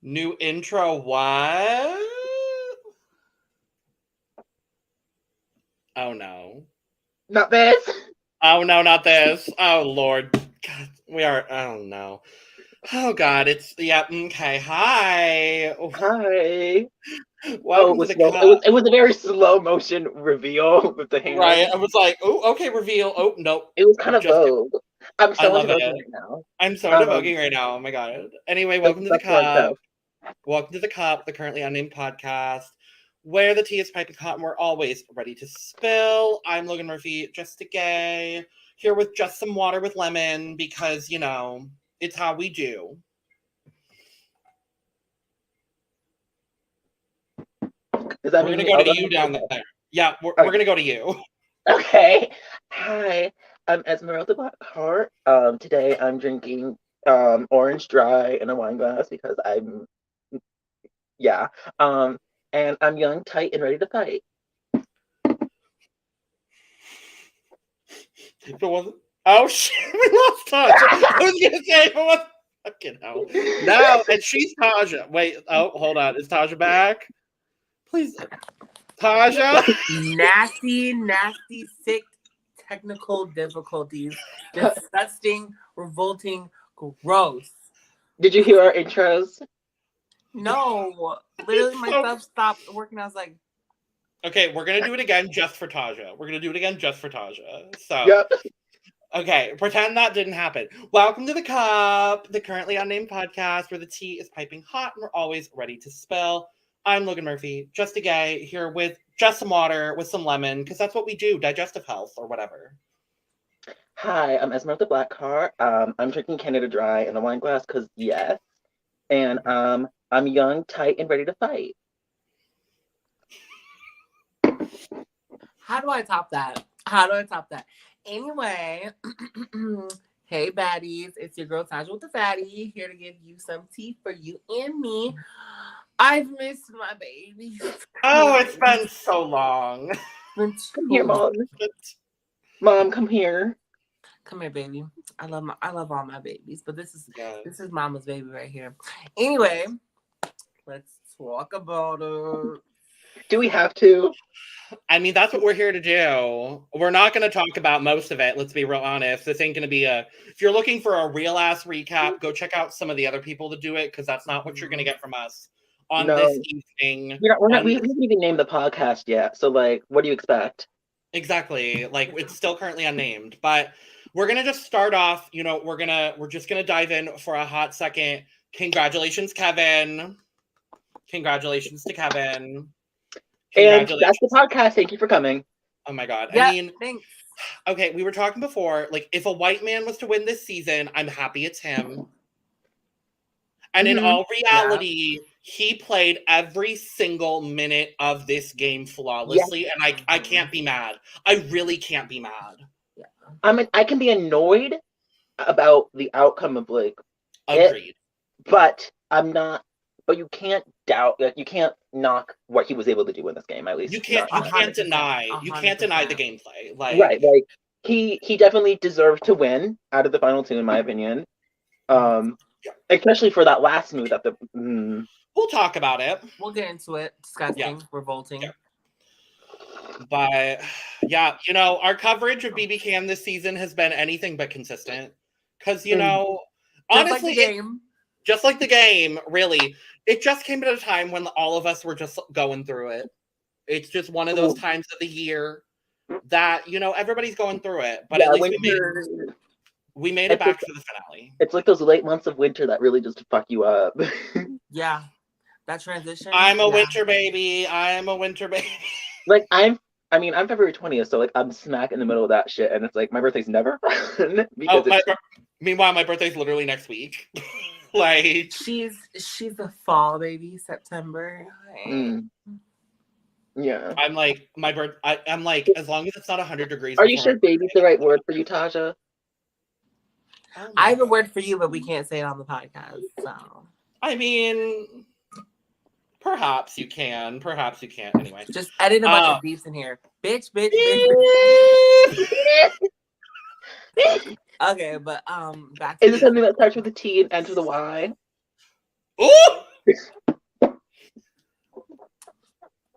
New intro, what? Oh no. Not this. Oh no, not this. Oh Lord. God, oh no. Oh God, okay. Hi. Hi. Welcome to the It was a very slow motion reveal with the hand. Right. I was like, oh, okay, reveal. Oh, nope. It was kind of vogue. I'm so love devoting it. right now. I'm so devoting right now. Oh my God. Anyway, welcome to the Cup. Welcome to the Cup, the Currently Unnamed Podcast, where the tea is piping hot and we're always ready to spill. I'm Logan Murphy, just a gay, here with just some water with lemon because, you know, it's how we do. We're going to go to you down there. Yeah, we're going to go to you. Okay. Hi, I'm Esmeralda Blackhart. Today I'm drinking orange dry in a wine glass because and I'm young, tight, and ready to fight. If it wasn't... Oh, shit, we lost Tasha. I was going to say, if it wasn't... Fucking hell. No, and she's Tasha. Wait, hold on. Is Tasha back? Please. Tasha? Nasty, sick technical difficulties. Disgusting, revolting, gross. Did you hear our intros? No. Literally, my stuff stopped working. I was like... Okay, we're going to do it again just for Tasha. So, yep. Okay, pretend that didn't happen. Welcome to the Cup, the Currently Unnamed Podcast, where the tea is piping hot and we're always ready to spill. I'm Logan Murphy, just a guy, here with just some water, with some lemon, because that's what we do, digestive health or whatever. Hi, I'm Esmeralda Blackhart. I'm drinking Canada Dry in a wine glass because yes. And I'm young, tight, and ready to fight. How do I top that? Anyway, hey baddies, it's your girl Tasha with the fatty, here to give you some tea for you and me. I've missed my baby. Oh, it's been so long. Come here, Mom. Mom, come here. Come here, baby. I love all my babies, but this is Mama's baby right here. Anyway, let's talk about it. Do we have to? I mean, that's what we're here to do. We're not going to talk about most of it. Let's be real honest. This ain't going to be if you're looking for a real ass recap, go check out some of the other people to do it, because that's not what you're going to get from us on this evening. We haven't even named the podcast yet. So, what do you expect? Exactly. It's still currently unnamed, but we're going to just start off, we're just going to dive in for a hot second. Congratulations, Kevin. Congratulations to Kevin. And that's the podcast. Thank you for coming. Oh my God. Yeah, I mean, thanks. Okay, we were talking before, if a white man was to win this season, I'm happy it's him. And in all reality, he played every single minute of this game flawlessly, and I can't be mad. I really can't be mad. Yeah. I can be annoyed about the outcome of Agreed. But I'm not. But you can't doubt. You can't knock what he was able to do in this game. At least you can't deny. 100%. You can't deny the gameplay. Right. He definitely deserved to win out of the final two, in my opinion. Especially for that last move at the. We'll talk about it. We'll get into it. Disgusting, revolting. Yeah. But yeah, our coverage of BB Cam this season has been anything but consistent. Because honestly, just like the game, really, it just came at a time when all of us were just going through it. It's just one of those times of the year that everybody's going through it. But at least we made it back to the finale. It's like those late months of winter that really just fuck you up. Yeah, that transition. I'm a winter baby. I'm I mean, I'm February 20th, so like I'm smack in the middle of that shit, and it's like my birthday's never fun because meanwhile, my birthday's literally next week. Like she's a fall baby, September. Yeah. I'm like I'm like, as long as it's not 100 degrees. Are you sure baby's the right word for you, Taja? I have a word for you, but we can't say it on the podcast. So I mean, perhaps you can. Perhaps you can't. Anyway, just edit a bunch of beeps in here, bitch. Okay, but back to is it something that starts with a T and ends with a Y? Ooh!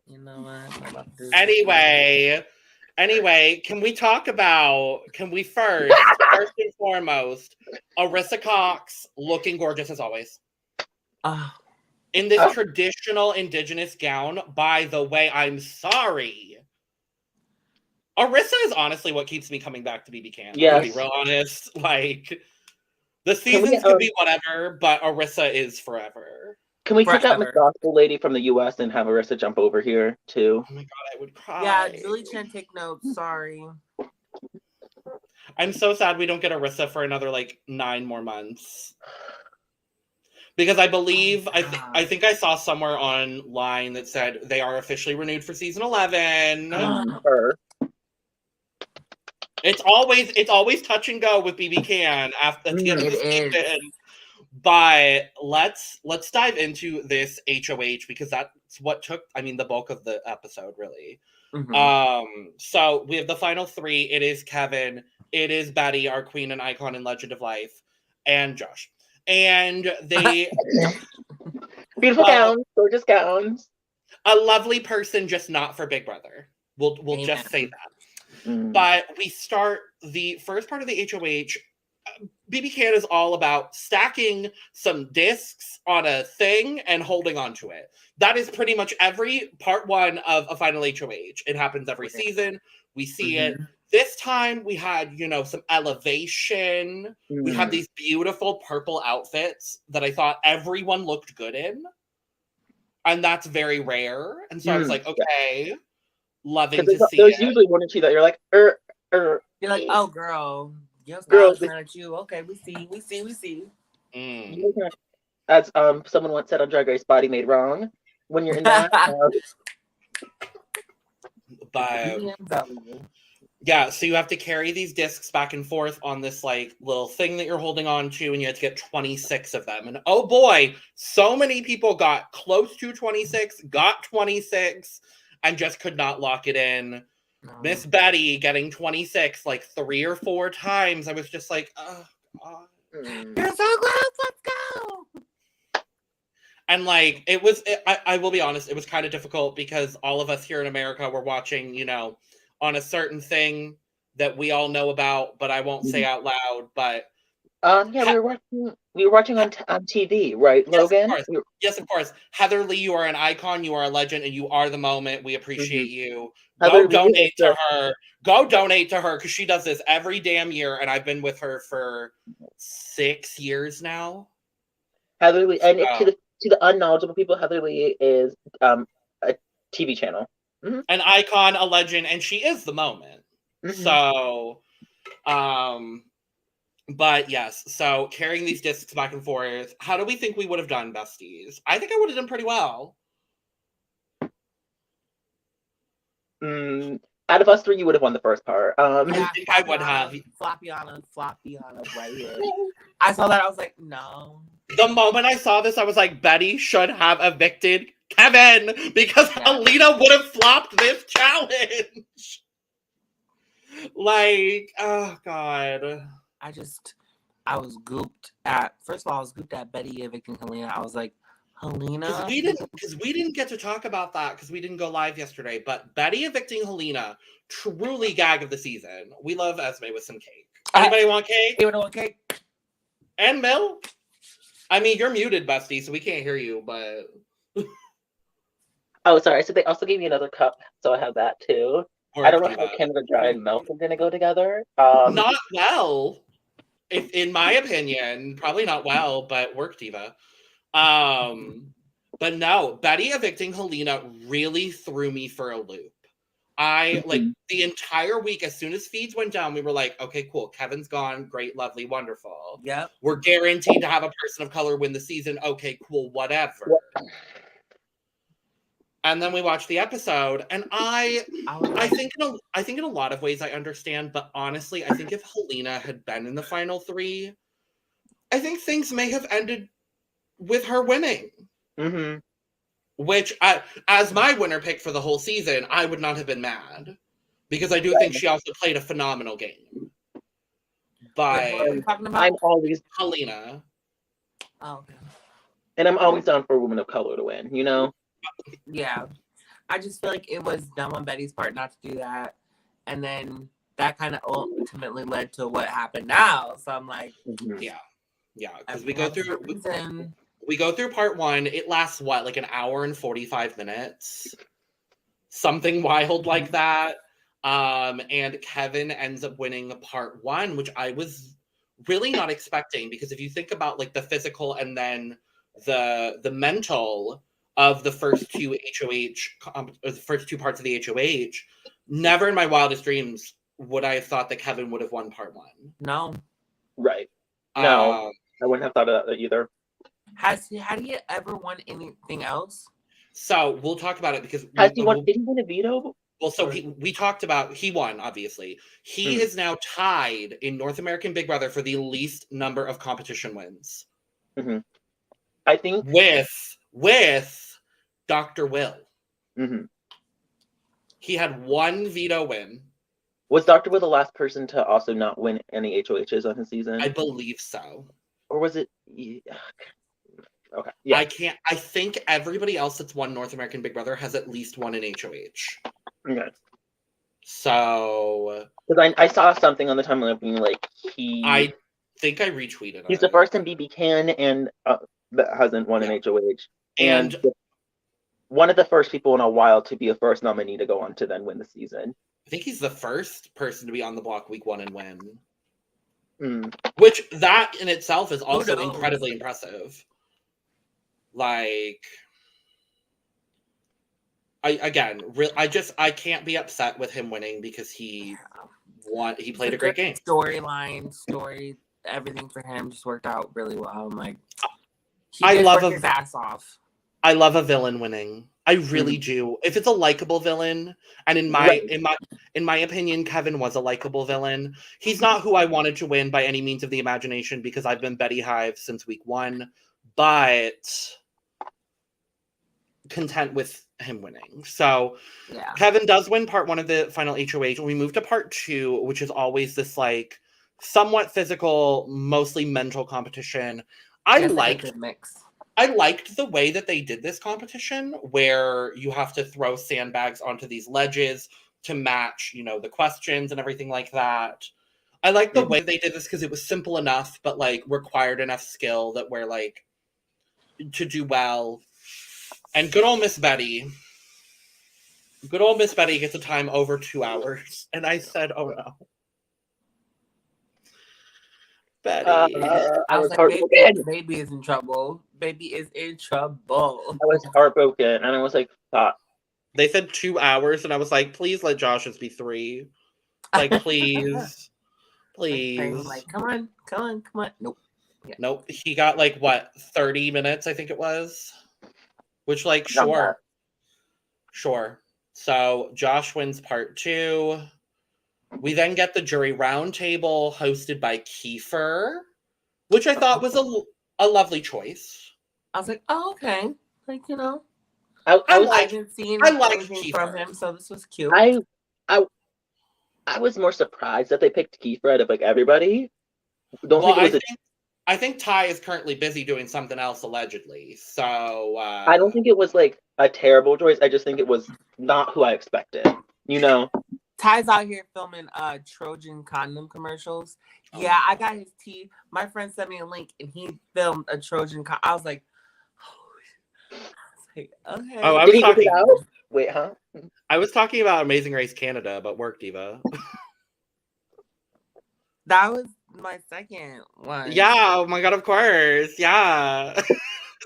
You know what? Anyway, can we first and foremost, Arissa Cox looking gorgeous as always. In this traditional indigenous gown. By the way, I'm sorry. Arissa is honestly what keeps me coming back to BB Can. Yes. To be real honest. Like, the seasons could be whatever, but Arissa is forever. Can we kick out Miss Gospel Lady from the US and have Arissa jump over here too? Oh my god, I would cry. Yeah, Julie Chen, take notes. Sorry. I'm so sad we don't get Arissa for another like 9 more months. Because I believe, I think I saw somewhere online that said they are officially renewed for season 11. It's always touch and go with BB Can after the end of the season. But let's dive into this HOH because that's what took, the bulk of the episode, really. Mm-hmm. So we have the final 3. It is Kevin, it is Betty, our queen and icon in Legend of Life, and Josh. And they beautiful gowns, gorgeous gowns. A lovely person, just not for Big Brother. We'll just say that. But we start the first part of the HOH. BB Can is all about stacking some discs on a thing and holding on to it. That is pretty much every part 1 of a final HOH. It happens every season. We see it. This time we had, some elevation. We had these beautiful purple outfits that I thought everyone looked good in. And that's very rare. And so I was like, okay, loving to see there's usually one or two that you're like, You're like, oh, girl. Girls at you. Okay, we see. As someone once said on Drag Race, body made wrong. When you're in that. Yeah, so you have to carry these discs back and forth on this like little thing that you're holding on to, and you have to get 26 of them. And oh boy, so many people got close to 26, got 26, and just could not lock it in. Miss Betty getting 26 like 3 or 4 times. I was just like, oh god. You're so close, let's go. And like I will be honest, it was kind of difficult because all of us here in America were watching, on a certain thing that we all know about, but I won't say out loud. But we were watching on TV, right, Logan? Yes, of course. Heather Lee, you are an icon, you are a legend, and you are the moment. We appreciate you. Go donate to her. Go donate to her because she does this every damn year, and I've been with her for 6 years now. Heather Lee, and to the unknowledgeable people, Heather Lee is a TV channel. An icon, a legend, and she is the moment. So, but yes, so carrying these discs back and forth, how do we think we would have done, besties? I think I would have done pretty well. Out of us 3, you would have won the first part. I think I would have. Floppy on right here. I saw that, I was like, no. The moment I saw this, I was like, Betty should have evicted Kevin because Alina would have flopped this challenge. Like, oh god. I was gooped at. First of all, I was gooped at Betty evicting Helena. I was like, Helena, because we didn't get to talk about that because we didn't go live yesterday. But Betty evicting Helena, truly gag of the season. We love Esme with some cake. Anybody want cake? Anybody want cake? And milk. I mean, you're muted, bestie, so we can't hear you. But oh, sorry. So they also gave me another cup, so I have that too. I don't know how Canada Dry and milk are going to go together. Not well, in my opinion. Probably not well, but work, diva. But no, Betty evicting Helena really threw me for a loop. I like the entire week, as soon as feeds went down, we were like, okay, cool. Kevin's gone. Great, lovely, wonderful. Yep. We're guaranteed to have a person of color win the season. Okay, cool, whatever. And then we watched the episode, and I think in a lot of ways I understand, but honestly, I think if Helena had been in the final 3, I think things may have ended with her winning. Mm-hmm. Which, as my winner pick for the whole season, I would not have been mad. Because I do think she also played a phenomenal game. But I'm always Helena. Oh, okay. And I'm always down for a woman of color to win, you know? Yeah. I just feel like it was dumb on Betty's part not to do that. And then that kind of ultimately led to what happened now. So I'm like, yeah. Because we go through part 1. It lasts like an hour and 45 minutes, something wild like that. And Kevin ends up winning part 1, which I was really not expecting, because if you think about like the physical and then the mental of the first 2 the first 2 parts of the HOH, never in my wildest dreams would I have thought that Kevin would have won part 1. No. Right. No, I wouldn't have thought of that either. Had he ever won anything else? So we'll talk about it, because did he win a veto? Well, so we talked about, he won, obviously. He is now tied in North American Big Brother for the least number of competition wins. Mm-hmm. I think with Dr. Will. Mm-hmm. He had 1 veto win. Was Dr. Will the last person to also not win any HOHs on his season? I believe so. Or was it? Okay. Yeah. I think everybody else that's won North American Big Brother has at least won an HOH. Okay. So. Because I saw something on the timeline being like I think I retweeted. He's the first in BB Can and that hasn't won an HOH, and one of the first people in a while to be a first nominee to go on to then win the season. I think he's the first person to be on the block week 1 and win. Which that in itself is also incredibly impressive. Like, I can't be upset with him winning, because he won. He played a great game. Story, everything for him just worked out really well. I'm like, I love his ass off. I love a villain winning. I really do. If it's a likable villain, and in my opinion, Kevin was a likable villain. He's not who I wanted to win by any means of the imagination, because I've been Betty Hive since week 1, but content with him winning. So Kevin does win part 1 of the final HOH, and we move to part 2, which is always this like somewhat physical, mostly mental competition. I liked the way that they did this competition, where you have to throw sandbags onto these ledges to match, the questions and everything like that. I like the way they did this, because it was simple enough, but like required enough skill that we're like to do well. And good old Miss Betty gets a time over 2 hours. And I said, oh no. Betty. I was like, baby is in trouble. Baby is in trouble. I was heartbroken, and I was like, stop. They said 2 hours, and I was like, please let Josh's be 3. Like, please. Please. Like, come on. Nope. Yeah. Nope. He got 30 minutes, I think it was. Which, sure. Sure. So Josh wins part 2. We then get the jury roundtable hosted by Kiefer, which I thought was a lovely choice. I was like, oh, okay. I haven't seen anything from him, so this was cute. I was more surprised that they picked Kiefer out of everybody. I think Ty is currently busy doing something else, allegedly. So I don't think it was a terrible choice. I just think it was not who I expected. Ty's out here filming Trojan condom commercials. Yeah, I got his tea. My friend sent me a link, and he filmed a Trojan condom. I was like, okay. Oh, I was talking. Wait, huh? I was talking about Amazing Race Canada, about Work Diva. That was my second one. Yeah. Oh my god. Of course. Yeah.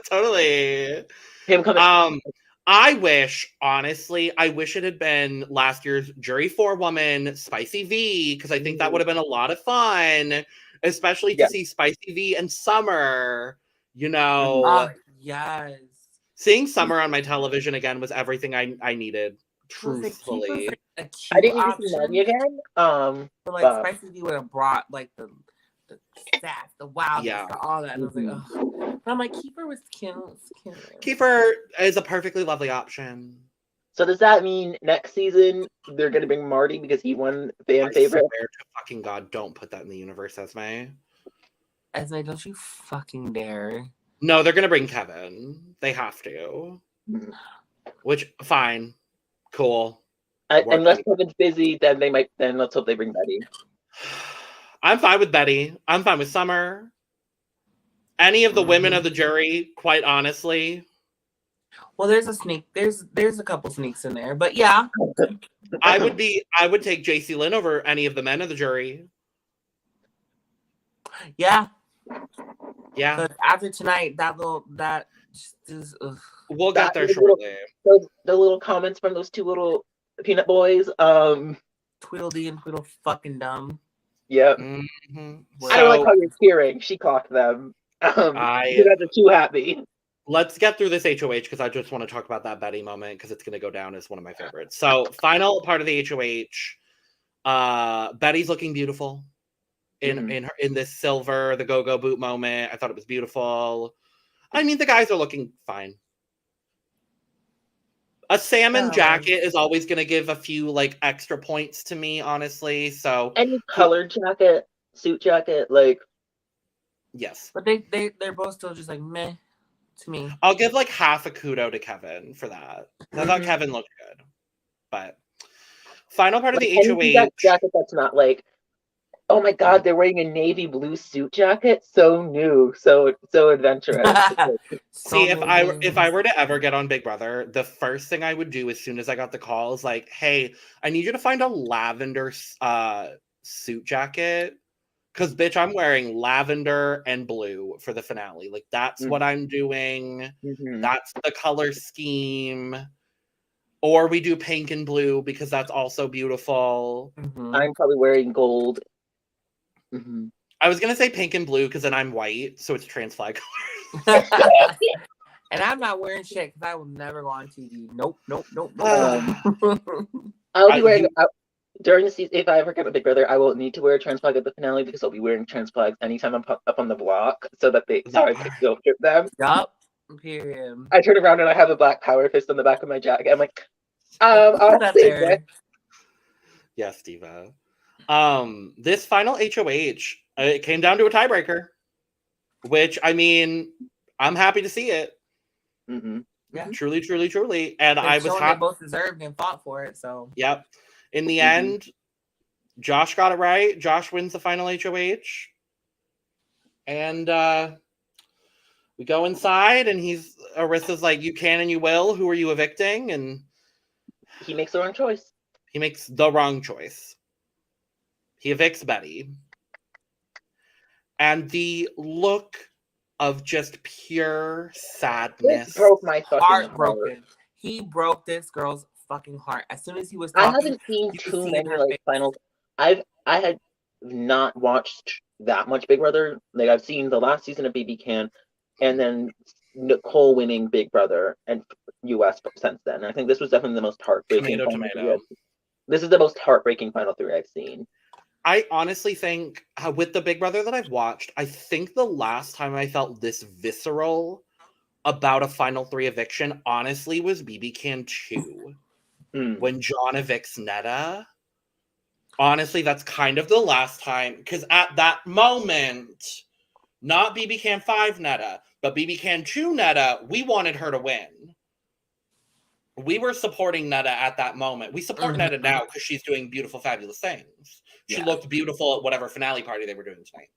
Totally. Him coming. I wish it had been last year's Jury 4 woman, Spicy V, because I think that would have been a lot of fun, especially to see Spicy V and Summer, you know. Oh, yes. Seeing Summer on my television again was everything I needed, truthfully. I didn't even see Maddie again. But like Spicy V would have brought like the sass, the wildness, all that. And I was like, oh. But I'm like, Kiefer was cute. Kiefer is a perfectly lovely option. So does that mean next season they're gonna bring Marty because he won fan favorite? I swear to fucking God, don't put that in the universe, Esme. Esme, don't you fucking dare. No, they're gonna bring Kevin. They have to. Which, fine. Cool. Unless Kevin's busy, then let's hope they bring Betty. I'm fine with Betty. I'm fine with Summer. Any of the women of the jury, quite honestly. Well, there's a sneak. There's a couple sneaks in there, but yeah. I would take JC Lynn over any of the men of the jury. Yeah. Yeah. But after tonight, we'll get there shortly. The little comments from those two little peanut boys. Tweedledee and Tweedle fucking dumb. Yep. Mm-hmm. I don't like how you're hearing. She clocked them. You guys are too happy. Let's get through this HOH because I just want to talk about that Betty moment because it's going to go down as one of my favorites. So, final part of the HOH. Betty's looking beautiful in this silver, the go-go boot moment. I thought it was beautiful. I mean, the guys are looking fine. A salmon jacket is always going to give a few like extra points to me, honestly. So any colored jacket, suit jacket, like yes. But they're both still just like meh to me. I'll give like half a kudo to Kevin for that. I thought Kevin looked good. But final part of the HOH jacket that's not like, oh my God, they're wearing a navy blue suit jacket. So new, so adventurous. See, if I were to ever get on Big Brother, the first thing I would do as soon as I got the call is like, hey, I need you to find a lavender suit jacket. Because, bitch, I'm wearing lavender and blue for the finale. Like, that's what I'm doing. That's the color scheme. Or we do pink and blue because that's also beautiful. I'm probably wearing gold. I was going to say pink and blue because then I'm white. So it's trans flag colors. And I'm not wearing shit because I will never go on TV. Nope. I'll be wearing... During the season, if I ever get a Big Brother, I will need to wear a trans flag at the finale because I'll be wearing trans flags anytime I'm up on the block so that I can guilt trip them. Yup. Period. I turn around and I have a black power fist on the back of my jacket. I'm like, I'll save it. Yes, Diva. This final HOH, it came down to a tiebreaker, which, I mean, I'm happy to see it. Yeah. Truly. And I was happy. They both deserved and fought for it, so. Yep. In the end, Josh got it right. Josh wins the final HOH. And we go inside, and Arissa's like, you can and you will. Who are you evicting? And he makes the wrong choice. He makes the wrong choice. He evicts Betty. And the look of just pure sadness. It broke my fucking heartbroken. He broke this girl's fucking heart as soon as he was talking. I haven't seen too many like finals. I had not watched that much Big Brother. Like I've seen the last season of BB Can, and then Nicole winning Big Brother and US since then. I think this was definitely the most heartbreaking. Tomato. This is the most heartbreaking final three I've seen. I honestly think with the Big Brother that I've watched, I think the last time I felt this visceral about a final three eviction honestly was BB Can 2. When John evicts Netta. Honestly, that's kind of the last time. Because at that moment, not BB Can 5 Netta, but BB Can 2 Netta, we wanted her to win. We were supporting Netta at that moment. We support Netta now because she's doing beautiful, fabulous things. She looked beautiful at whatever finale party they were doing tonight.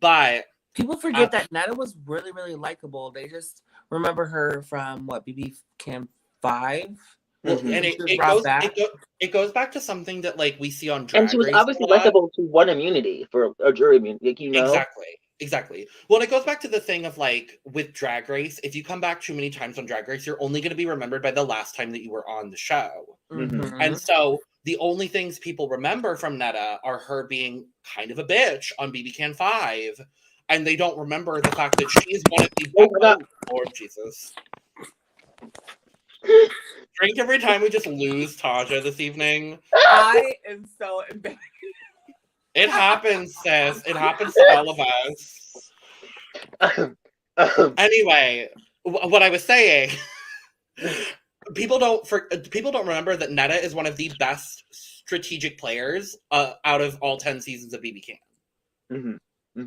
But people forget that Netta was really, really likable. They just remember her from BB Can 5. And it goes back to something that like we see on Drag Race. And she was obviously likable to one immunity for a jury immunity, like, you know. Exactly. Well, it goes back to the thing of like with Drag Race, if you come back too many times on Drag Race, you're only going to be remembered by the last time that you were on the show. Mm-hmm. And so the only things people remember from Netta are her being kind of a bitch on BB 5. And they don't remember the fact that she's one of the Lord Jesus. Drink every time we just lose Taja this evening. I am so embarrassed. It happens, sis. It happens to all of us. Anyway, what I was saying, people don't remember that Netta is one of the best strategic players out of all 10 seasons of BB Can. Mm-hmm.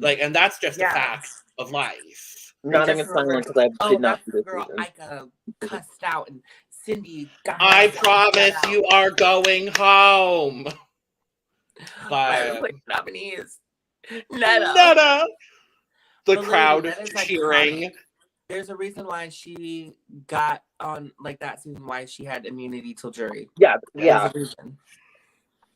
Like, and that's just a fact of life. Not even silent because I did not see this girl. season. I got cussed out and Cindy got I promise you are going home. But my nominees, Netta. The But crowd Netta's cheering. Iconic. There's a reason why she got on like that season. Why she had immunity till jury. Yeah. There's a reason.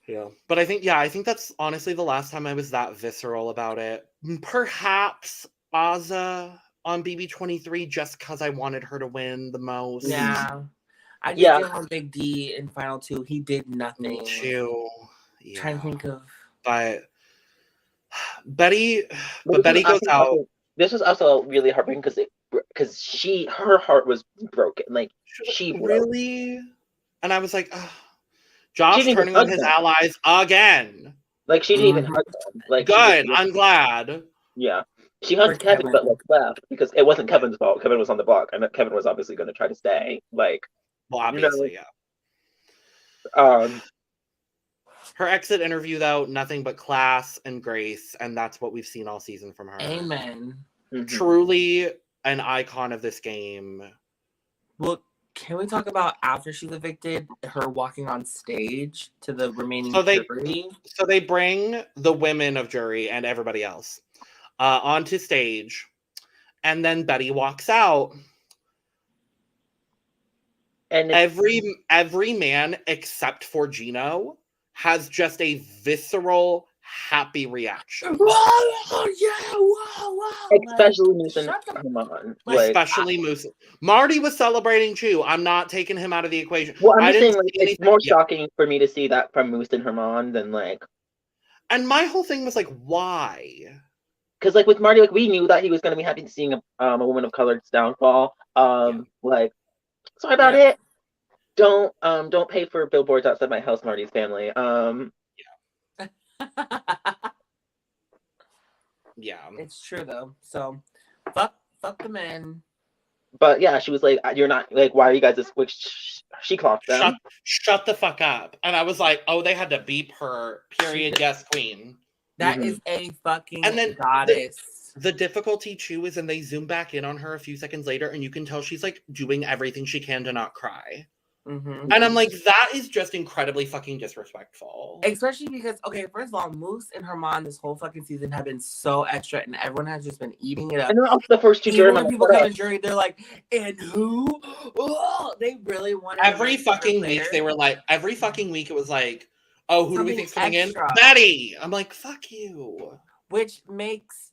Yeah, but I think that's honestly the last time I was that visceral about it. Perhaps Azza on BB 23 just because I wanted her to win the most. Yeah. I did get on Big D in Final 2. He did nothing. Me too. Yeah. Trying to think of. But Betty goes out. This was also really heartbreaking because her heart was broken. Like she really, and I was like, ugh. Josh turning on his allies again. Like she didn't even hug them. Like good. I'm glad. Yeah. She hugged Kevin, but like left because it wasn't Kevin's fault. Kevin was on the block, and Kevin was obviously going to try to stay. Like, well, obviously, yeah. Her exit interview, though, nothing but class and grace, and that's what we've seen all season from her. Amen. Mm-hmm. Truly an icon of this game. Well, can we talk about after she's evicted, her walking on stage to the remaining jury? So they bring the women of jury and everybody else onto stage, and then Betty walks out. And every man except for Gino has just a visceral, happy reaction. Whoa, yeah, whoa. Especially Moose and Herman. Especially Moose. Marty was celebrating too. I'm not taking him out of the equation. Well, I'm just saying, like, it's more shocking for me to see that from Moose and Herman than like. And my whole thing was like, why? Because like with Marty, like we knew that he was going to be happy seeing a woman of color's downfall. Like, sorry about it. Don't pay for billboards outside my house, Marty's family. Yeah. It's true though. So fuck the men. But yeah, she was like, "You're not like, why are you guys this?" Which she clocked them. Shut the fuck up. And I was like, oh, they had to beep her. Period. Yes, queen. That is a fucking goddess. The difficulty too is, and they zoom back in on her a few seconds later, and you can tell she's like doing everything she can to not cry. Mm-hmm. And I'm like, that is just incredibly fucking disrespectful. Especially because, okay, first of all, Moose and Herman this whole fucking season have been so extra, and everyone has just been eating it up. And then also the first two jury, when people come in jury, they're like, and who? Oh, they really want every fucking week. They were like, every fucking week it was like, oh, who do we think's coming in? Betty. I'm like, fuck you. Which makes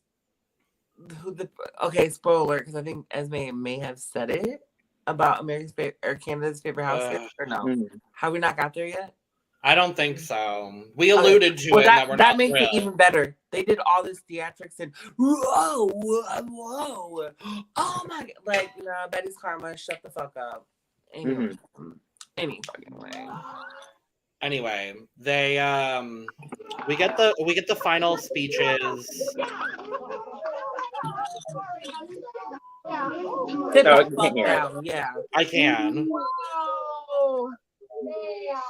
okay, spoiler, because I think Esme may have said it about America's favorite or Canada's favorite house or no? Have we not got there yet? I don't think so. We alluded to it. That makes it even better. They did all this theatrics and whoa, oh my god, like Betty's karma. Shut the fuck up. Anyway, any fucking way. Anyway, they we get the final speeches. Yeah, I can.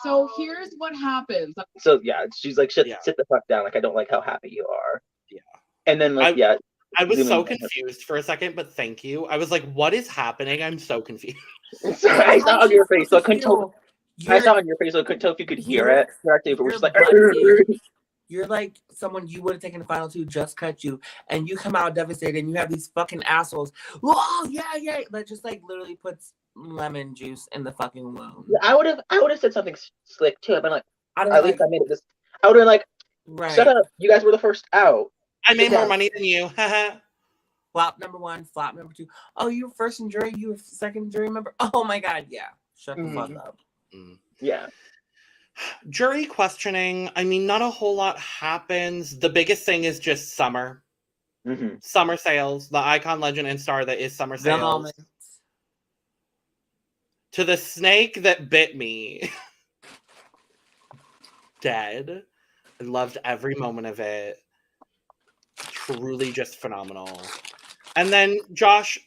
So here's what happens. So yeah, she's like, sit the fuck down. Like, I don't like how happy you are. Yeah. And then like I was so confused for a second, but thank you. I was like, what is happening? I'm so confused. I saw on your face, so I couldn't tell. I saw on your face, so I couldn't tell if you could hear it. If it was just like. You're like someone you would have taken the final two, just cut you, and you come out devastated, and you have these fucking assholes. Oh yeah, that just like literally puts lemon juice in the fucking wound. Yeah, I would have said something slick too. I've been like, at least I made it this. I would have been like, shut up, you guys were the first out. I made more money than you. Flop number 1, flop number 2. Oh, you were first in jury, you were second in jury member? Oh my God, yeah. Shut the fuck up. Yeah. Jury questioning, I mean, not a whole lot happens. The biggest thing is just Summer. Summer Sales, the icon, legend, and star that is Summer Sales. To the snake that bit me. Dead. I loved every moment of it. Truly just phenomenal. And then Josh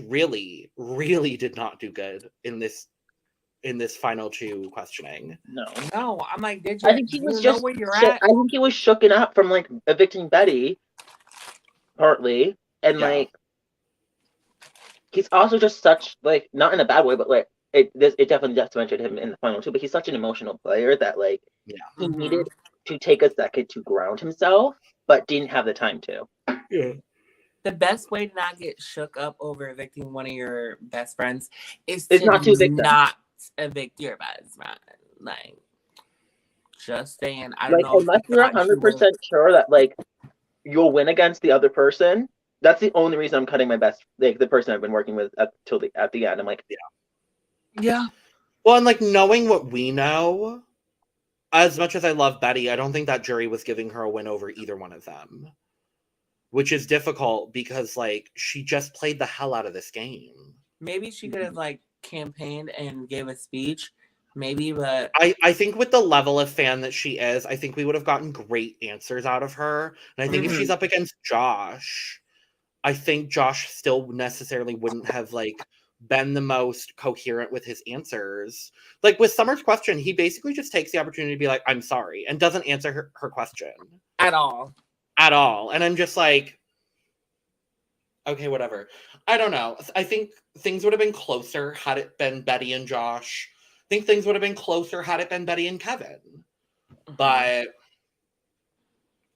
really, really did not do good in this final 2 questioning. No, I'm like, did you? I think he was just where you're at? I think he was shooken up from like evicting Betty, partly, and like he's also just such like, not in a bad way, but like it definitely detrimented him in the final 2. But he's such an emotional player that like he needed to take a second to ground himself, but didn't have the time to. Yeah. The best way to not get shook up over evicting one of your best friends is not to evict them. Not evict your best friend. Like, just saying. I don't like, know. Unless you're 100% sure that like you'll win against the other person, that's the only reason I'm cutting my best, like the person I've been working with at the end. I'm like, yeah. Well, and like knowing what we know, as much as I love Betty, I don't think that jury was giving her a win over either one of them. Which is difficult because, like, she just played the hell out of this game. Maybe she could have, like, campaigned and gave a speech. Maybe, but... I think with the level of fan that she is, I think we would have gotten great answers out of her. And I think if she's up against Josh, I think Josh still necessarily wouldn't have, like, been the most coherent with his answers. Like, with Summer's question, he basically just takes the opportunity to be like, I'm sorry, and doesn't answer her question. At all. And I'm just like, okay, whatever. I don't know. I think things would have been closer had it been Betty and Josh. I think things would have been closer had it been Betty and Kevin. But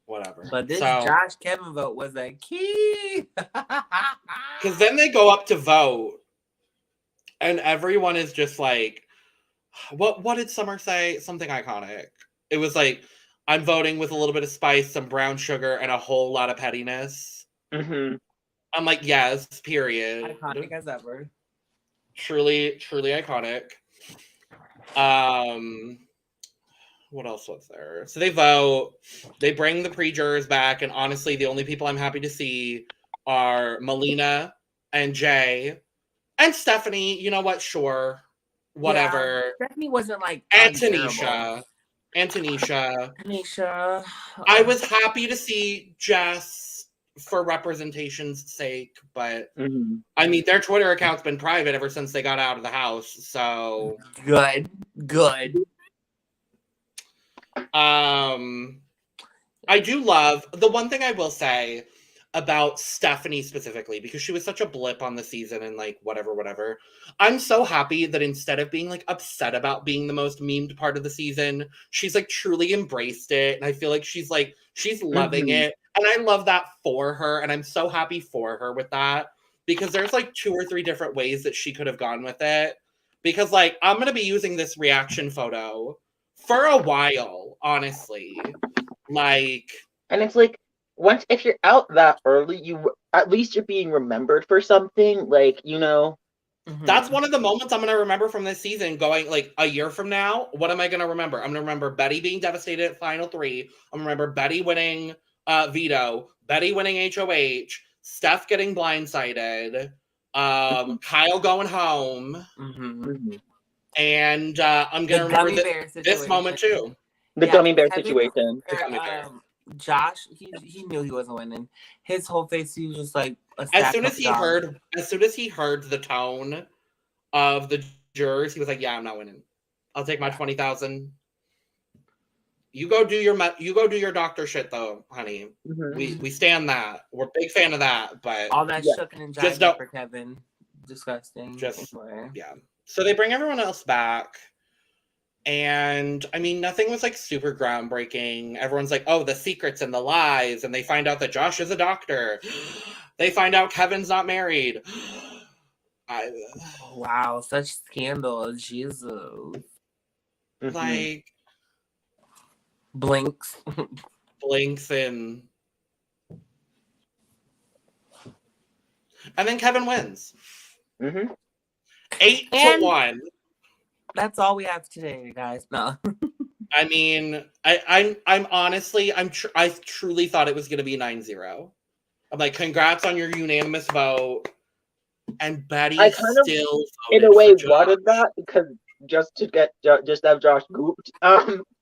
whatever. But this Josh Kevin vote was a key. Because then they go up to vote and everyone is just like, what did Summer say? Something iconic. It was like, I'm voting with a little bit of spice, some brown sugar, and a whole lot of pettiness. I'm like, yes, period. Iconic as ever. Truly, truly iconic. What else was there? So they vote. They bring the pre-jurors back, and honestly, the only people I'm happy to see are Melina and Jay and Stephanie. You know what? Sure. Whatever. Yeah, Stephanie wasn't like... And Tanisha. Tanisha. I was happy to see Jess for representation's sake, but I mean, their Twitter account's been private ever since they got out of the house, so good. I do love the one thing I will say about Stephanie specifically, because she was such a blip on the season and like whatever. I'm so happy that instead of being like upset about being the most memed part of the season, she's like truly embraced it. And I feel like she's loving it. And I love that for her. And I'm so happy for her with that, because there's like 2 or 3 different ways that she could have gone with it. Because like, I'm going to be using this reaction photo for a while, honestly. Like, and it's like, if you're out that early, at least you're being remembered for something, like, you know. That's one of the moments I'm going to remember from this season, going like a year from now. What am I going to remember? I'm going to remember Betty being devastated at Final 3. I'm going to remember Betty winning veto, Betty winning HOH, Steph getting blindsided, Kyle going home, and I'm going to remember this moment too. The gummy bear situation. Josh, he knew he wasn't winning. His whole face, he was just like as soon as he heard the tone of the jurors, he was like, "Yeah, I'm not winning. I'll take my 20,000. You go do your doctor shit though, honey. We stand that. We're a big fan of that, but all that shucking and jiving for Kevin, disgusting. Yeah. So they bring everyone else back. And I mean, nothing was like super groundbreaking. Everyone's like, oh, the secrets and the lies. And they find out that Josh is a doctor. They find out Kevin's not married. Wow, such scandal. Jesus. Like, Blinks and And then Kevin wins. Mm-hmm. 8-1. That's all we have today, guys. No. I mean, I'm honestly, I truly thought it was going to be 9-0. I'm like, congrats on your unanimous vote. And Betty I kind of, still in voted a way, for Josh. wanted that because just to have Josh gooped.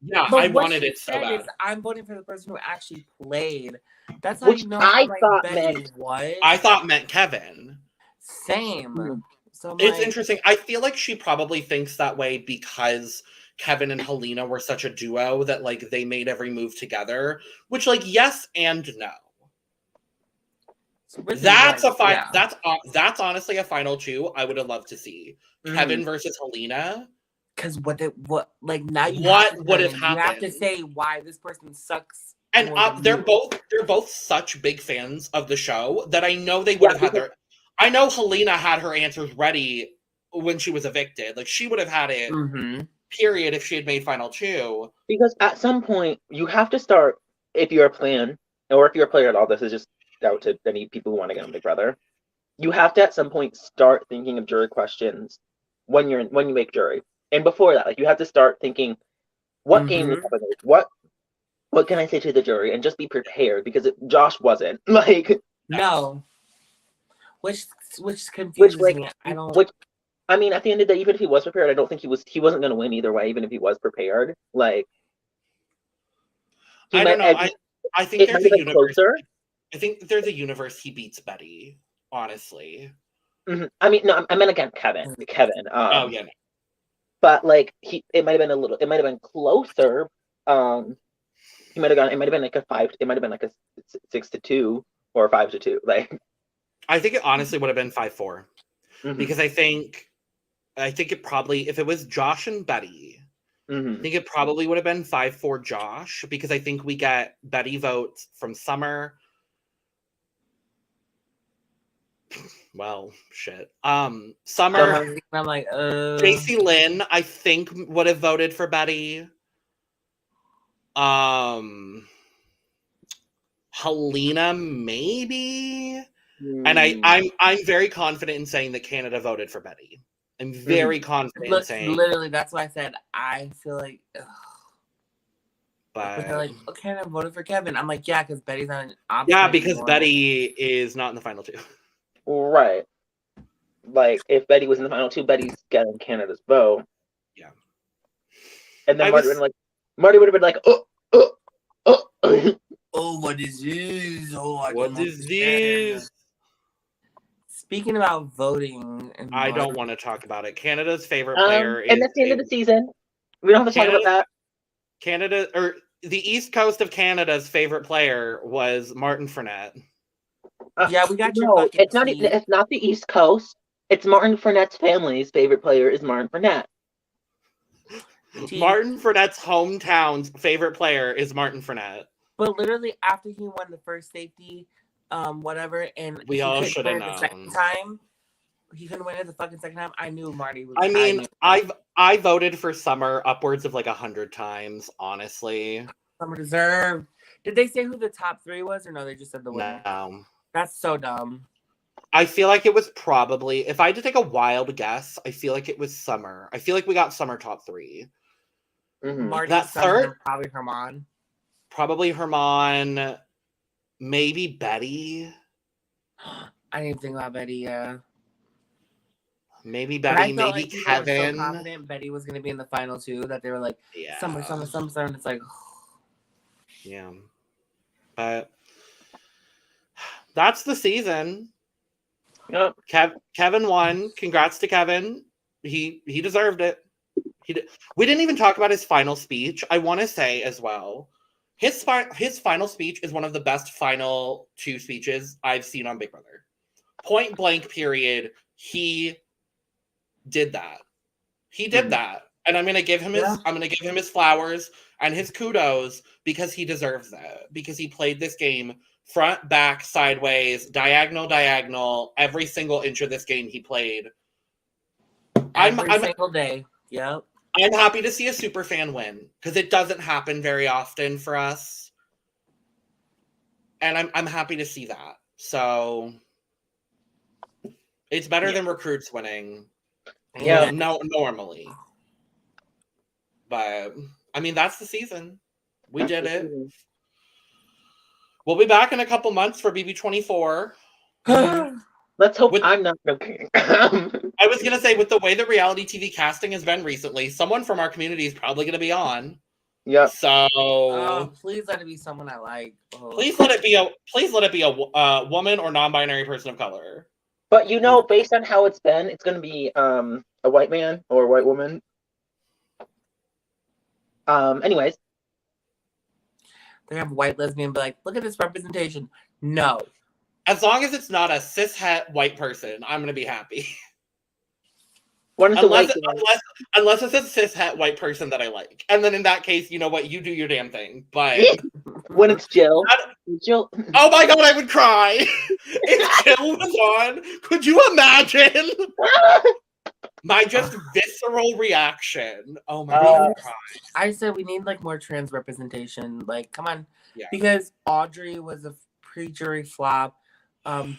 Yeah, But I what wanted she it so said bad. is, I'm voting for the person who actually played. That's how Which you know. I I'm like, thought Betty, meant- what? I thought meant Kevin. Same. So I'm It's like, interesting. I feel like she probably thinks that way because Kevin and Helena were such a duo that like they made every move together. Which, like, yes and no. really, That's like, a fine. yeah. That's honestly a final two I would have loved to see. Kevin versus Helena. Because what now you What have to would have You have to happened? say why this person sucks. And more than they're you. both such big fans of the show that I know they would have had their. I know Helena had her answers ready when she was evicted. Like she would have had it. Mm-hmm. Period. If she had made final two. Because at some point you have to start, if you're a plan or if you're a player at all. This is just out to any people who want to get on Big Brother. You have to at some point start thinking of jury questions when you make jury, and before that, like you have to start thinking, what game is happening? What can I say to the jury, and just be prepared because Josh wasn't like No. Which confuses me. I don't. I mean, at the end of the day, even if he was prepared, I don't think he wasn't going to win either way. Even if he was prepared, like I don't know. I think there's a universe. Closer. I think there's a universe he beats Betty. Honestly. Mm-hmm. I mean, no, I meant again, Kevin. Oh yeah. No. But like it might have been closer. It might have been like a 5. It might have been like a 6-2 or 5-2. Like I think it honestly would have been 5-4 because I think it probably, if it was Josh and Betty, I think it probably would have been 5-4 Josh because I think we get Betty votes from Summer. Well, shit. Summer. I'm like, JC Lynn, I think, would have voted for Betty. Helena, maybe. And I'm very confident in saying that Canada voted for Betty. I'm very confident in saying. Literally, that's why I said I feel like. Ugh. But they're like, okay, I voted for Kevin. I'm like, yeah, because Betty's not an option. Yeah, because anymore. Betty is not in the final two. Right. Like if Betty was in the final two, Betty's getting Canada's vote. Yeah. And then Marty would have been like, oh, what is this? Oh, what is this? Speaking about voting, I don't want to talk about it. Canada's favorite player is. And that's the end of the season. We don't have to talk about that. Canada, or the East Coast of Canada's favorite player was Martin Fournette. Yeah, we got no, it's not. It's not the East Coast. It's Martin Fournette's family's favorite player is Martin Fournette. Martin Fournette's hometown's favorite player is Martin Fournette. But literally, after he won the first safety, whatever, and we all should have known. The second time, he couldn't win it the fucking second time. I knew Marty was. I mean, I voted for Summer upwards of like 100 times. Honestly, Summer deserved. Did they say who the top 3 was, or no? They just said the winner. No. That's so dumb. I feel like it was probably, if I had to take a wild guess, I feel like it was Summer. I feel like we got Summer top 3. Marty, that Summer, third, probably Herman. Maybe Betty. I didn't think about Betty. Yeah. Maybe Betty. Maybe like Kevin. So confident Betty was going to be in the final 2 that they were like, Summer, and it's like, yeah. But that's the season. Yep. Kevin won. Congrats to Kevin. He deserved it. We didn't even talk about his final speech. I want to say as well, his final speech is one of the best final 2 speeches I've seen on Big Brother. Point blank. Period. He did that. He did that, and I'm gonna give him his flowers and his kudos because he deserves that. Because he played this game front, back, sideways, diagonal, every single inch of this game he played. Every single day. Yep. I'm happy to see a super fan win because it doesn't happen very often for us, and I'm happy to see that. So It's better than recruits winning. Yeah. No, normally. But I mean, that's the season. We did it. We'll be back in a couple months for BB24. Let's hope I'm not joking. I was gonna say, with the way that reality TV casting has been recently, someone from our community is probably gonna be on. Yeah. So please let it be someone I like. Please let it be a woman or non-binary person of color. But based on how it's been, it's gonna be a white man or a white woman. Anyways. They're gonna have a white lesbian be like, look at this representation. No. As long as it's not a cishet white person, I'm gonna be happy. Unless it's a cishet white person that I like. And then in that case, you know what? You do your damn thing. But when it's Jill. Oh my god, I would cry. If Jill was on, could you imagine? My just visceral reaction. Oh my god. I said we need like more trans representation. Like, come on. Yeah. Because Audrey was a pre-jury flop.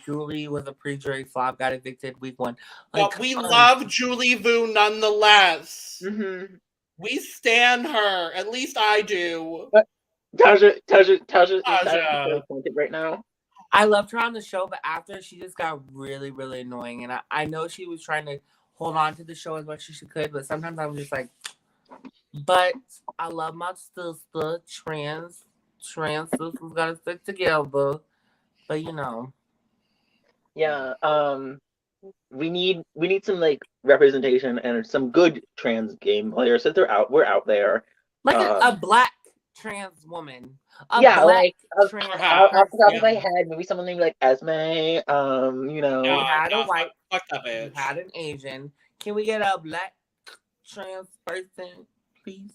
Julie was a pre-jury flop, got evicted week 1. But we love Julie Vu nonetheless. Mm-hmm. We stan her. At least I do. Tasha right now. I loved her on the show, but after she just got really, really annoying. And I know she was trying to hold on to the show as much as she could, but sometimes I was just like, but I love my sister, trans sisters gotta stick together. But Yeah, we need some like representation and some good trans game players. So we're out there. Like a black trans woman. Off the top of my head, maybe someone named like Esme. We had a white, we had an Asian. Can we get a black trans person, please?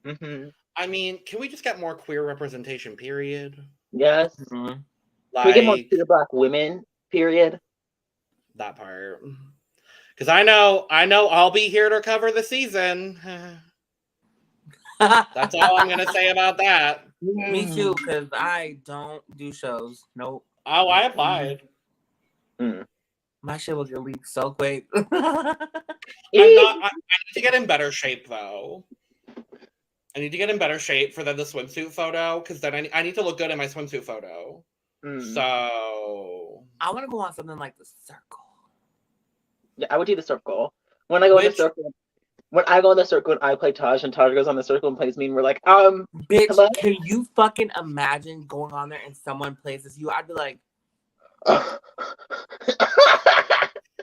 Mm-hmm. I mean, can we just get more queer representation, period? Yes. Mm-hmm. Can we get more queer black women, period? That part. Because I know I'll be here to cover the season. That's all I'm gonna say about that. Me too, because I don't do shows. Nope. Oh, I applied. My shit will get leaked so quick. I need to get in better shape though. I need to get in better shape for the swimsuit photo, because then I need to look good in my swimsuit photo. So I want to go on something like the circle. Yeah, I would do the circle. When I go in the circle and I play Taj, and Taj goes on the circle and plays me, and we're like, bitch, hello? Can you fucking imagine going on there and someone plays as you? I'd be like,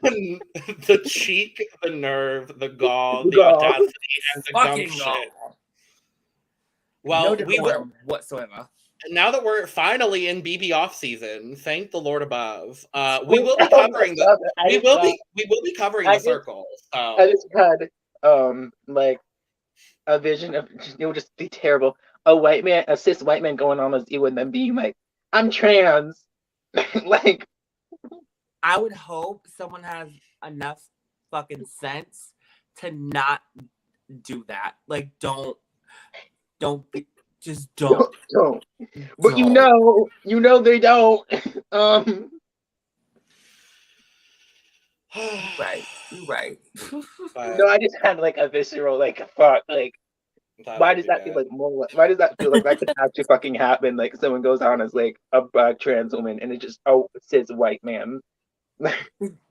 the cheek, the nerve, the gall, the audacity, and the dumb shit. Well, no decorum whatsoever. Now that we're finally in BB off season, thank the Lord above. We will be covering the we will be covering the circle. So. I just had like a vision of it would just be terrible. A cis white man going on as you and then being like, I'm trans. Like, I would hope someone has enough fucking sense to not do that. Like, don't be. Just don't. But you know they don't. Right. No, I just had like a visceral like fuck. Like, why does that feel like more? Why does that feel like that could actually fucking happen? Like, someone goes on as like a trans woman, and it just cis white man.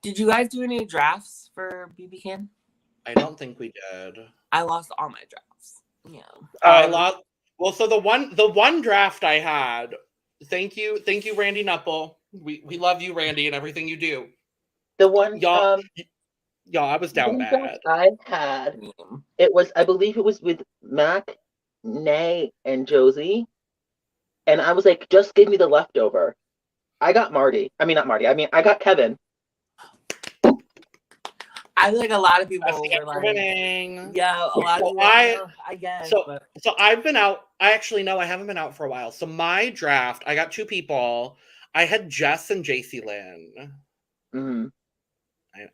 Did you guys do any drafts for BB Can? I don't think we did. I lost all my drafts. Yeah. I lost. Well, so the one draft I had, thank you, Randy Knuppel. We love you, Randy, and everything you do. The one, y'all, I was down bad. I had, I believe it was with Mac, Nay, and Josie, and I was like, just give me the leftover. I got Marty. I mean, not Marty. I got Kevin. I feel like a lot of people were like, winning. Yeah, a lot of people. I guess. So I've been out. I actually no, I haven't been out for a while. So my draft, I got 2 people. I had Jess and JC Lynn. Mm-hmm.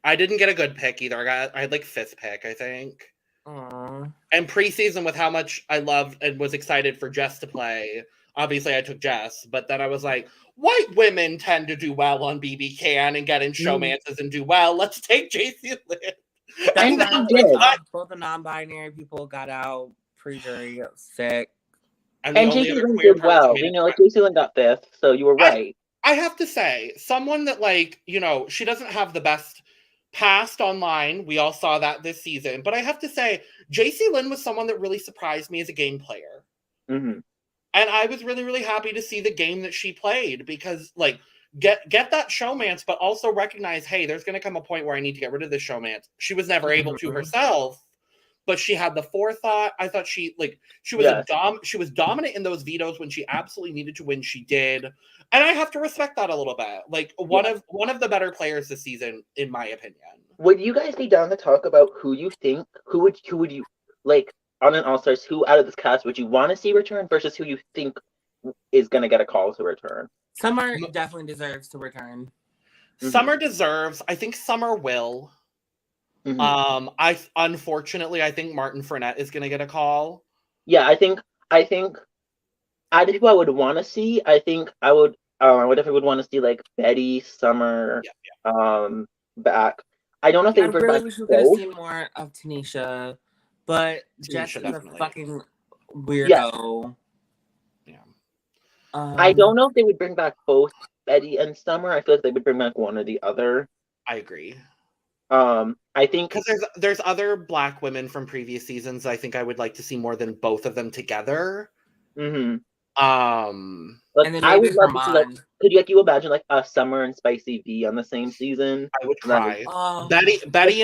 I didn't get a good pick either. I had like 5th pick, I think. Aww. And preseason, with how much I loved and was excited for Jess to play, obviously I took Jess, but then I was like, white women tend to do well on BB Can and get in showmances and do well. Let's take JC Lynn. And both the non-binary people got out pre-jury sick. And JC Lynn did well. You know, like JC Lynn got 5th, so you were right. I have to say, someone that, like, you know, she doesn't have the best past online. We all saw that this season. But I have to say, JC Lynn was someone that really surprised me as a game player. Mm-hmm. And I was really, really happy to see the game that she played because, like, get that showmance, but also recognize, hey, there's going to come a point where I need to get rid of this showmance. She was never able to herself, but she had the forethought. I thought she was dominant in those vetoes when she absolutely needed to win. She did, and I have to respect that a little bit. Like one of the better players this season, in my opinion. Would you guys be down to talk about who you think who would you like on an All Stars? Who out of this cast would you want to see return versus who you think is going to get a call to return? Summer definitely deserves to return. Summer deserves. I think Summer will. Mm-hmm. I think Martin Fournette is going to get a call. Yeah, I think out of who I would want to see, I think I would definitely want to see like Betty, Summer, back. I don't know if they would bring back. We should have seen more of Tanisha, but Jess is a fucking weirdo. Yeah. I don't know if they would bring back both Betty and Summer. I feel like they would bring back one or the other. I agree. I think because there's other Black women from previous seasons. I think I would like to see more than both of them together. Mm-hmm. And then I would love to see, like, could you imagine like a Summer and Spicy V on the same season? I would cry. Betty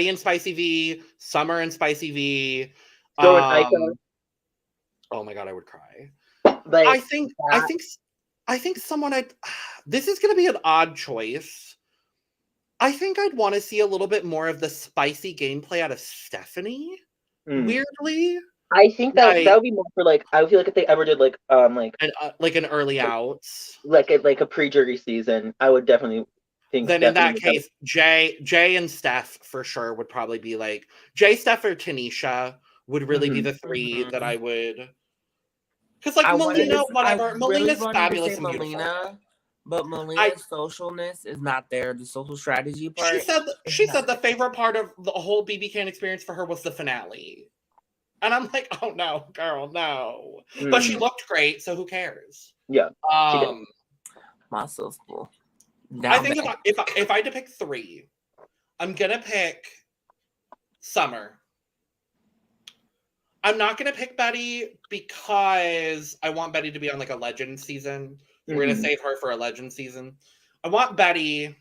and Spicy V, Summer and Spicy V. Oh my god, I would cry. Like, I think someone this is going to be an odd choice. I think I'd want to see a little bit more of the spicy gameplay out of Stephanie. Weirdly, I think that would be more for like. I feel like if they ever did like an early outs, like a pre-jury season, I would definitely think. Then in that case, Jay and Steph for sure would probably be like Jay, Steph, or Tanisha would really be the three that I would. Because like Melina, whatever, Melina's fabulous and beautiful. But Melina's socialness is not there. The social strategy part. She said the favorite part of the whole BB Can experience for her was the finale. And I'm like, oh no, girl, no. But she looked great, so who cares? Yeah. My social. I think if I had to pick 3, I'm gonna pick Summer. I'm not gonna pick Betty because I want Betty to be on like a legend season. We're going to save her for a legend season. I want Betty.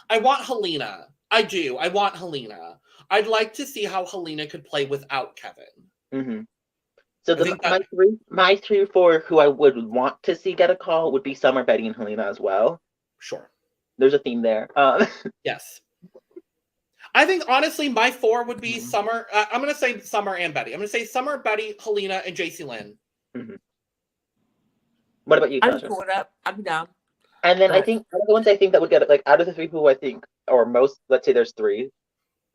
I want Helena. I do. I want Helena. I'd like to see how Helena could play without Kevin. Mm-hmm. So my 3 or 4 who I would want to see get a call would be Summer, Betty, and Helena as well. Sure. There's a theme there. Yes. I think, honestly, my 4 would be Summer. I'm going to say Summer and Betty. I'm going to say Summer, Betty, Helena, and JC Lynn. Mm-hmm. What about you, Tasha? I'm going up. I'm down. And then I think one of the ones I think that would get, like, out of the 3 people I think, or most, let's say there's 3,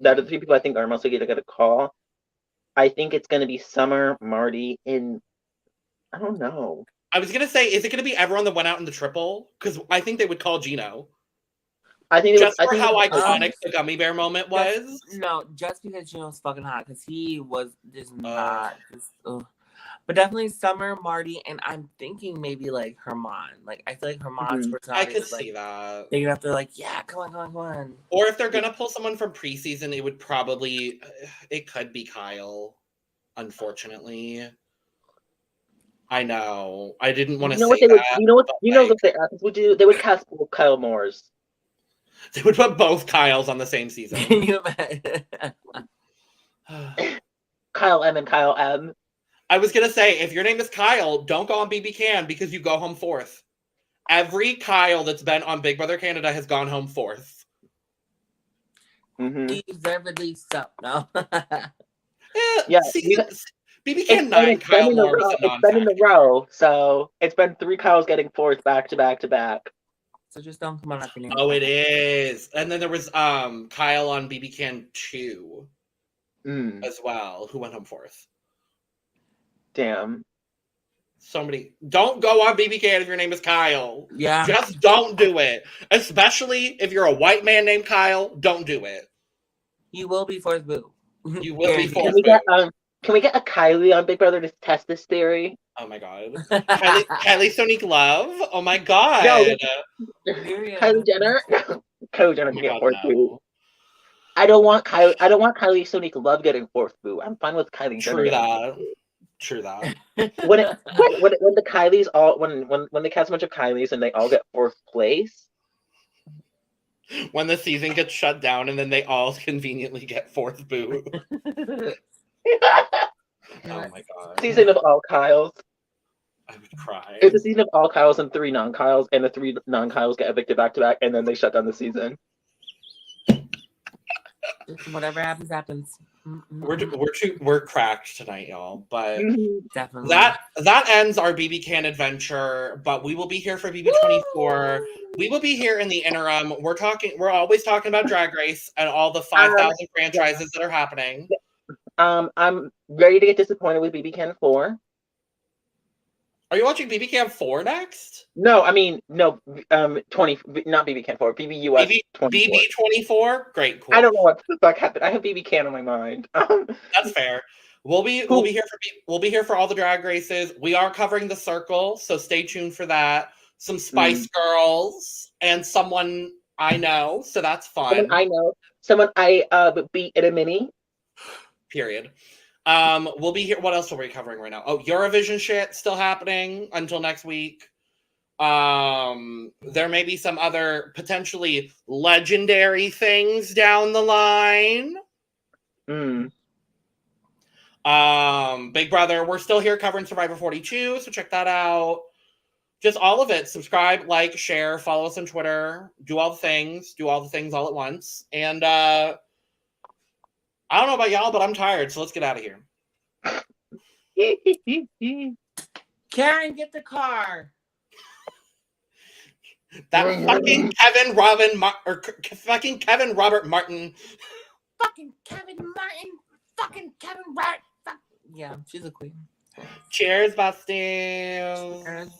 out of the 3 people I think are most likely to get a call, I think it's going to be Summer, Marty, and I don't know. I was going to say, is it going to be everyone that went out in the triple? Because I think they would call Gino. I think just for how iconic the gummy bear moment was. No, just because Gino's fucking hot, because he was just not. But definitely Summer, Marty, and I'm thinking maybe like Herman. Like I feel like Herman's personality. I could see that. They're gonna have to like, yeah, come on. Or if they're gonna pull someone from preseason, it would probably it could be Kyle. Unfortunately, I know. I didn't want to say that. You know what they would do? They would cast Kyle Moores. They would put both Kyles on the same season. Kyle M and Kyle M. I was going to say, if your name is Kyle, don't go on BB Can because you go home 4th. Every Kyle that's been on Big Brother Canada has gone home 4th. Deservedly so. No. Yeah. BB Can 9 Kyle Moore was a non-factor. It's been in a row, so it's been 3 Kyles getting 4th back to back to back. So just don't come on up your name. Oh, it is. And then there was Kyle on BB Can 2 as well, who went home 4th. Damn. So many. Don't go on BBK if your name is Kyle. Yeah. Just don't do it. Especially if you're a white man named Kyle, don't do it. You will be fourth boo. You will be fourth Can boo. we get a Kylie on Big Brother to test this theory? Oh my god. Kylie Sonique Love? Oh my god. No. Kylie Jenner? Kylie Jenner Oh can my get god, fourth no. boo. I don't want Kylie Sonique Love getting fourth boo. I'm fine with Kylie Jenner. True that. When the Kylies all when they cast a bunch of Kylies and they all get fourth place. When the season gets shut down and then they all conveniently get fourth boo. Oh my god. Season of all Kyles. I would cry. It's a season of all Kyles and 3 non-Kyles, and the 3 non-Kyles get evicted back to back, and then they shut down the season. Whatever happens, happens. We're cracked tonight, y'all. But Definitely that ends our BB Can adventure. But we will be here for BB24. We will be here in the interim. We're always talking about Drag Race and all the 5,000 franchises that are happening. I'm ready to get disappointed with BB Can 4. Are you watching BB Can 4 next? No, I mean, no, 20, not BB Can 4, BBUS 24. BB24? Great, cool. I don't know what the fuck happened. I have BB Can on my mind. That's fair. We'll be here for all the drag races. We are covering the circle, so stay tuned for that. Some Spice Girls and someone I know, so that's fun. Someone I know. Someone I beat in a mini. Period. We'll be here. What else are we covering right now? Oh, Eurovision shit still happening until next week. There may be some other potentially legendary things down the line. Big Brother, we're still here covering Survivor 42, so check that out. Just all of it. Subscribe, like, share, follow us on Twitter, do all the things all at once. And I don't know about y'all, but I'm tired, so let's get out of here. Karen, get the car. That fucking Kevin Robert Martin. Fucking Kevin Martin. Fucking Kevin Martin. Yeah, she's a queen. Cheers, Busty.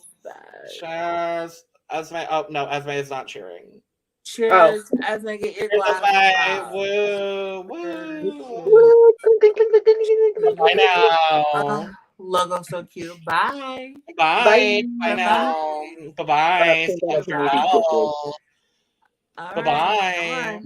Cheers. Esme. Oh no, Esme is not cheering. Cheers, Esme, get your glass. Woo, woo. Bye now. Logo so cute. Bye. Bye. Bye now. Bye bye. Bye. Bye bye.